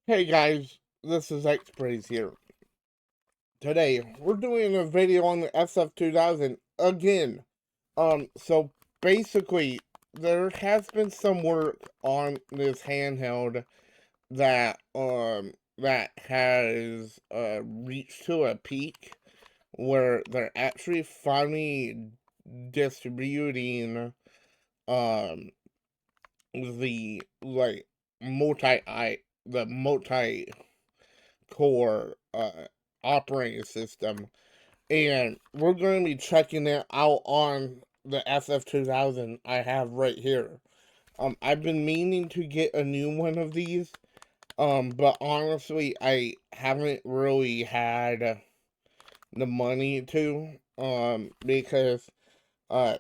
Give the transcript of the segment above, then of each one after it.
Hey guys, this is XPraise here. Today we're doing a video on the SF2000 again. So basically, there has been some work on this handheld that has reached to a peak where they're actually finally distributing um the multi core operating system, and we're going to be checking it out on the SF2000 I have right here. I've been meaning to get a new one of these, but honestly, I haven't really had the money to, because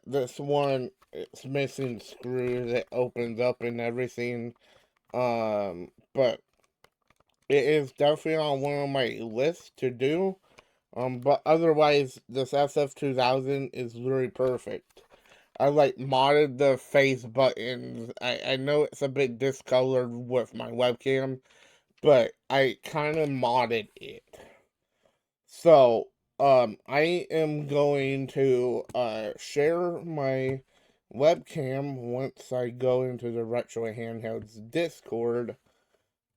this one it's missing screws. It opens up and everything. But it is definitely on one of my lists to do. But otherwise, this SF2000 is literally perfect. I modded the face buttons. I know it's a bit discolored with my webcam, but I kind of modded it. So, I am going to share my webcam once I go into the Retro Handhelds Discord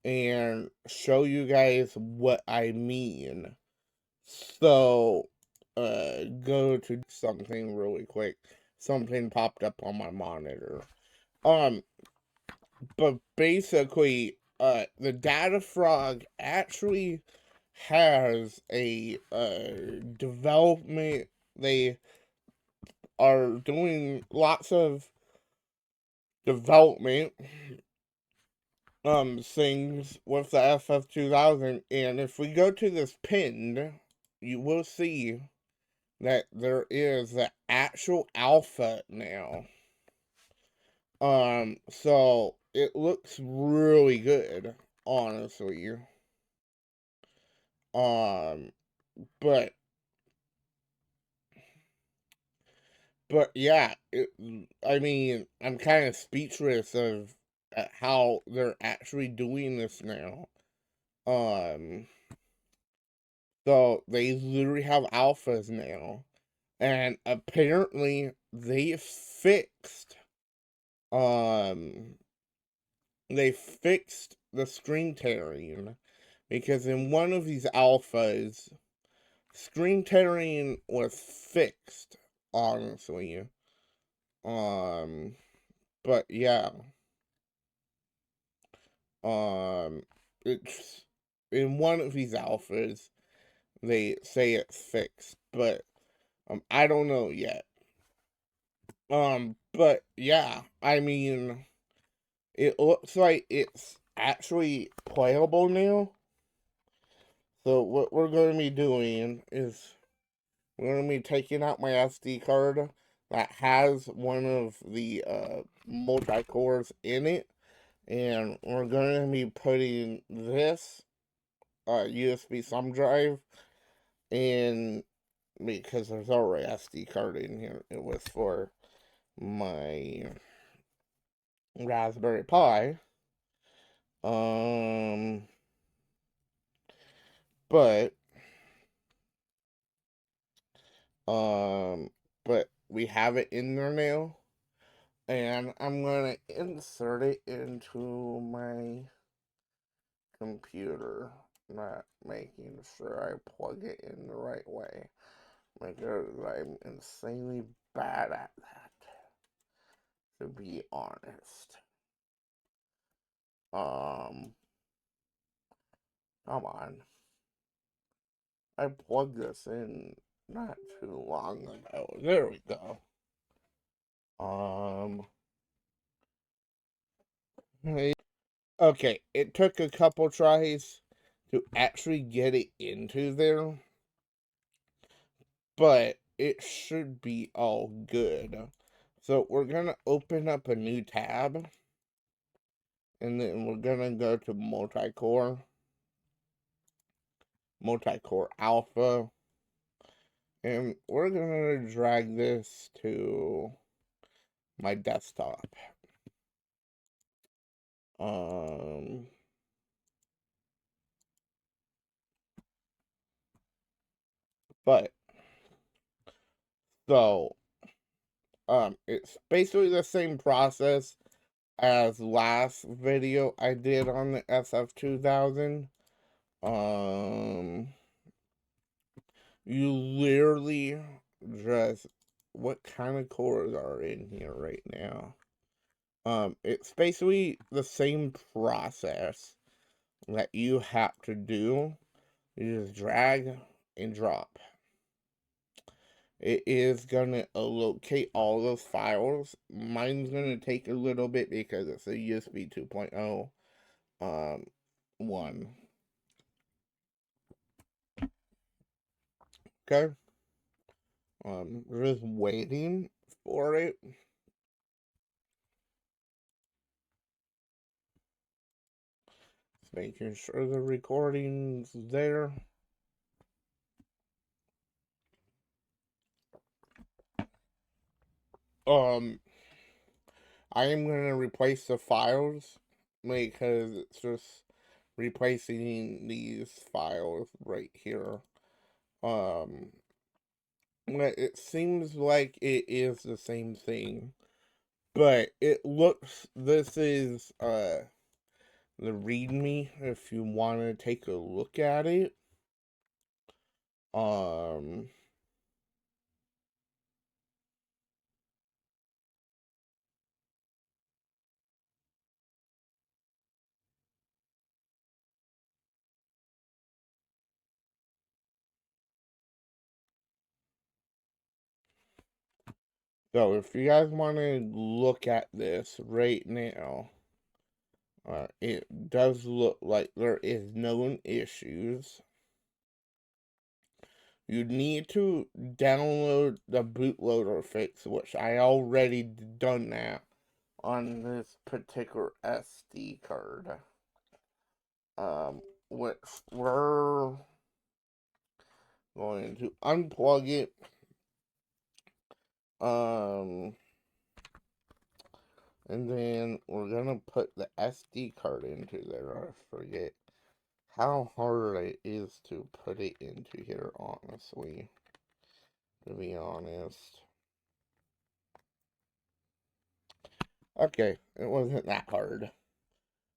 and show you guys what I mean. So, go to something really quick. Something popped up on my monitor. Um, but basically, the Data Frog actually has a development. They are doing lots of development things with the FF2000, and if we go to this pinned, you will see that there is the actual alpha now. So it looks really good, honestly. Um, but yeah, I mean, I'm kind of speechless of at how they're actually doing this now. Um, so they literally have alphas now, and apparently um they fixed the screen tearing, because in one of these alphas, screen tearing was fixed, honestly. Um, but yeah, um, it's in one of these alphas, they say it's fixed, but I don't know yet. But yeah, I mean, it looks like it's actually playable now. So what we're going to be doing is we're going to be taking out my SD card that has one of the multi-cores in it, and we're going to be putting this USB thumb drive in, because there's already SD card in here. It was for my Raspberry Pi. Um, but um, but we have it in there now, and I'm gonna insert it into my computer, not making sure I plug it in the right way, because I'm insanely bad at that, to be honest. Um, Come on. I plugged this in not too long ago. There we go. Um, okay, it took a couple tries to actually get it into there, but it should be all good. So we're gonna open up a new tab, and then we're gonna go to multi-core alpha, and we're gonna drag this to my desktop. Um, But so it's basically the same process as last video I did on the SF2000. You literally just, what kind of cores are in here right now? It's basically the same process that you have to do. You just drag and drop. It is gonna locate all those files. Mine's gonna take a little bit because it's a USB 2.0 one. Okay. Just waiting for it. Just making sure the recording's there. I am gonna replace the files because it's just replacing these files right here. It seems like it is the same thing, but it looks, this is the README if you want to take a look at it. So if you guys want to look at this right now, it does look like there is no issues. You need to download the bootloader fix, which I already done that on this particular SD card. Which we're going to unplug it. And then we're gonna put the SD card into there. I forget how hard it is to put it into here, honestly. To be honest. Okay, it wasn't that hard.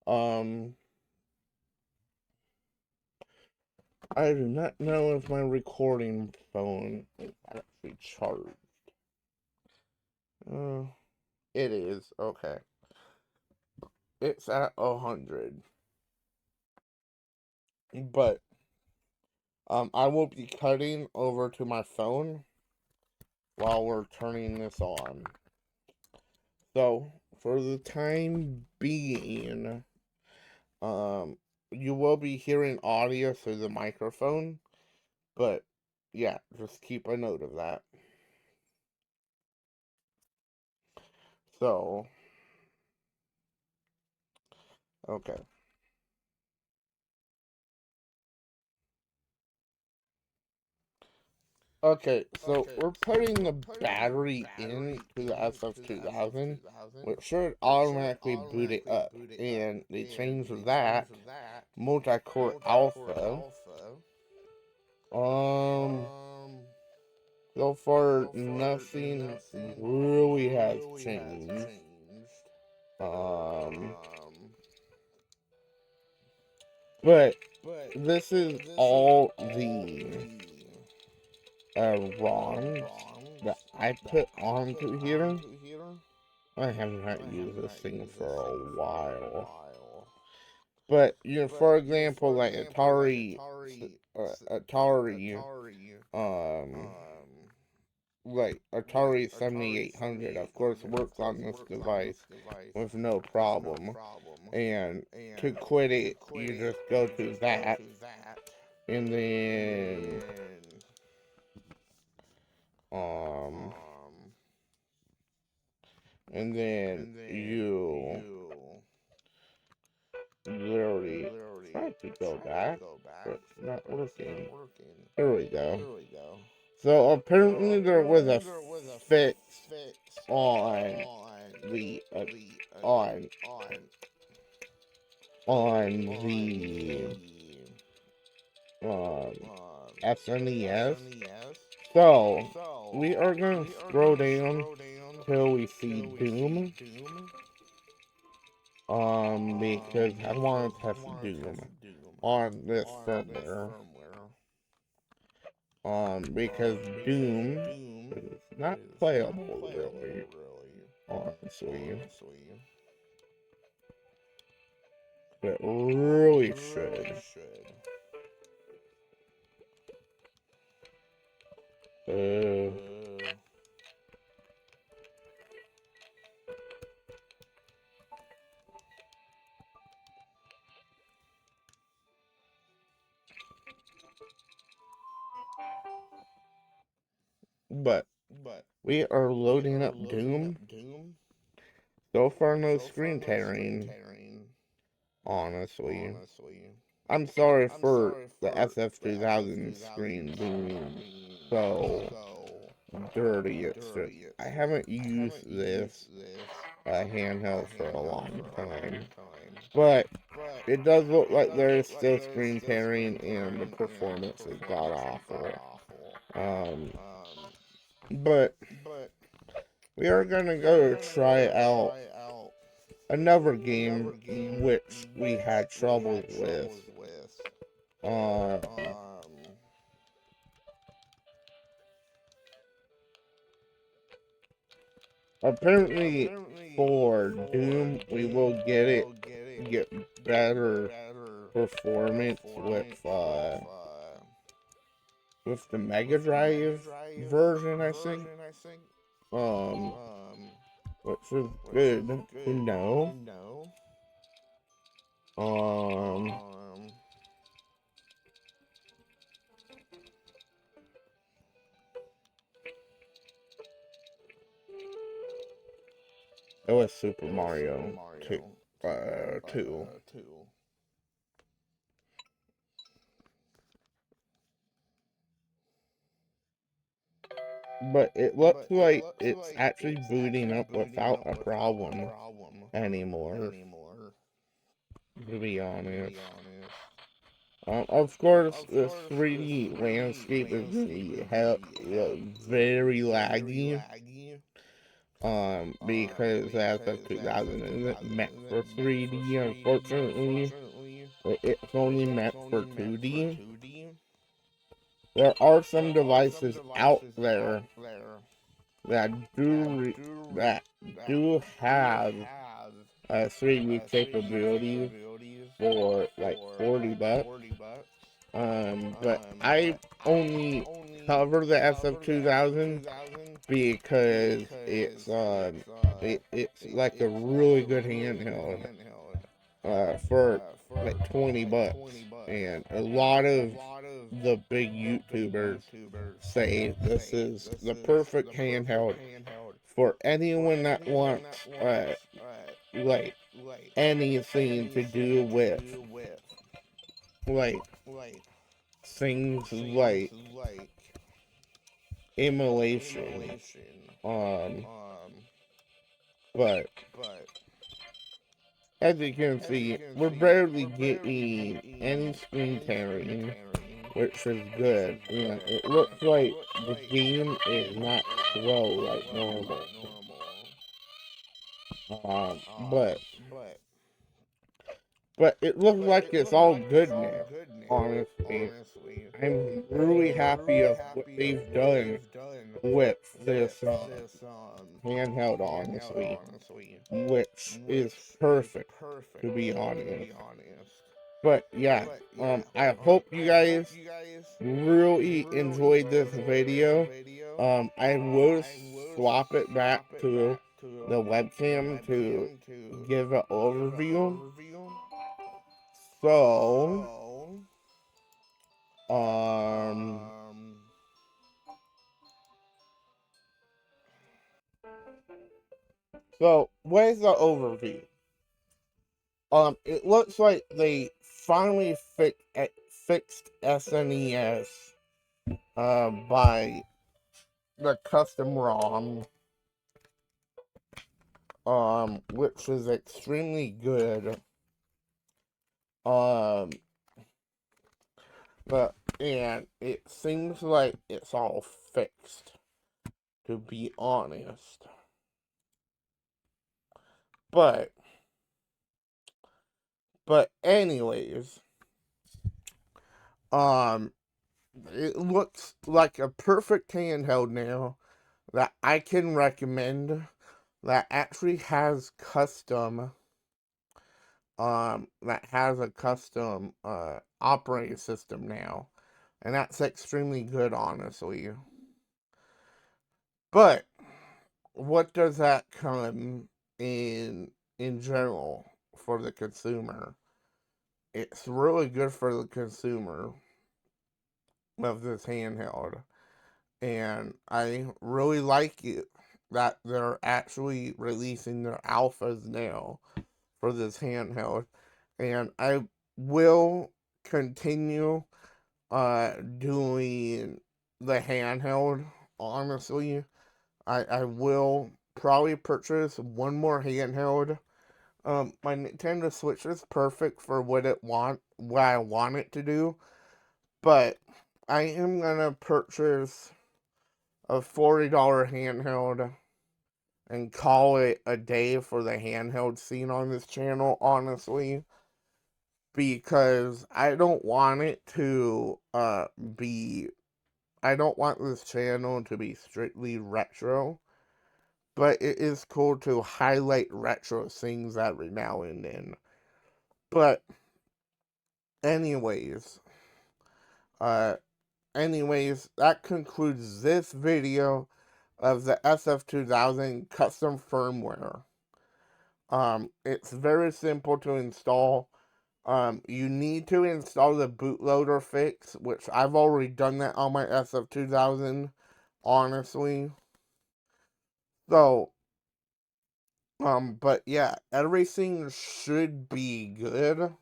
I do not know if my recording phone is actually charged. It is, okay. It's at 100. But I will be cutting over to my phone while we're turning this on. So, for the time being, you will be hearing audio through the microphone, but yeah, just keep a note of that. So, okay. Okay, so we're putting the battery into the SF2000, which should automatically boot it up. And they changed that multi-core alpha. So far nothing really has changed. But this is all the ROMs that I put onto here. I have not used this thing for a while. But, you know, for example, like Atari, like Atari 7800, of course, works on this device with no problem. And to quit it, you just go to that, and then, you literally try to go back, but it's not working. There we go. So apparently there was a fix on the on the SNES So, we are going to scroll down till we see Doom. Because I want to test Doom on this firmware. Because Doom is not playable, really, honestly. But it really should. But we are loading up Doom. So far, no screen tearing. Honestly, I'm sorry for the SF2000 screen being so dirty. I haven't used this handheld for a long time, but it does look like there is still screen tearing, and the performance is god awful. But we are gonna go try out another game which we had trouble with. Apparently for Doom we will get better performance with the Mega Drive version, I think. Which is good to know. It was Super Mario 2. But it looks like it's actually booting up without a problem anymore, to be honest. Of course, the 3D landscape is very laggy. Because as of 2000 isn't meant for 3D, unfortunately. It's only meant for 2D. There are some devices out there that do have 3D capabilities for like $40. But I only cover the SF2000 because it's like a really good handheld for like $20, and a lot of the big YouTubers say this is the perfect handheld for anyone that wants like anything to do with like things like emulation. But as you can see, we're barely getting any screen tearing, which is good. And it looks like the game is not slow like normal. But it looks like it's all good now, honestly. I'm really happy of what they've done with this handheld, honestly, which is perfect, to be honest. But yeah, I hope you guys really enjoyed this video. I will swap it back to the webcam to give an overview. So, where's the overview? It looks like they finally fixed SNES, by the custom ROM, which is extremely good. But and it seems like it's all fixed, to be honest. But anyways, um it looks like a perfect handheld now that I can recommend, that actually has custom operating system now, and that's extremely good, honestly. But what does that come in general for the consumer? It's really good for the consumer of this handheld, and I really like it that they're actually releasing their alphas now for this handheld, and I will continue doing the handheld. Honestly, I will probably purchase one more handheld. My Nintendo Switch is perfect for what I want it to do, but I am gonna purchase a $40 handheld and call it a day for the handheld scene on this channel, honestly, because I don't want it to be I don't want this channel to be strictly retro, but it is cool to highlight retro things every now and then. But anyways, uh that concludes this video of the SF2000 custom firmware. It's very simple to install. You need to install the bootloader fix, which I've already done that on my SF2000, honestly. So, but yeah, everything should be good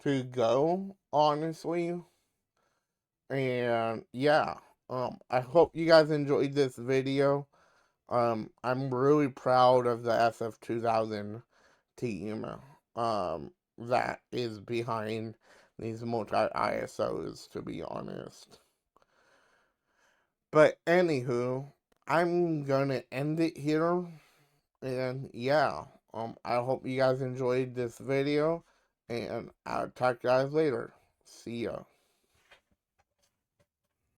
to go, honestly. And yeah, I hope you guys enjoyed this video. I'm really proud of the SF2000 team, that is behind these multi-ISOs, to be honest. But anywho, I'm gonna end it here, and yeah, I hope you guys enjoyed this video, and I'll talk to you guys later. See ya.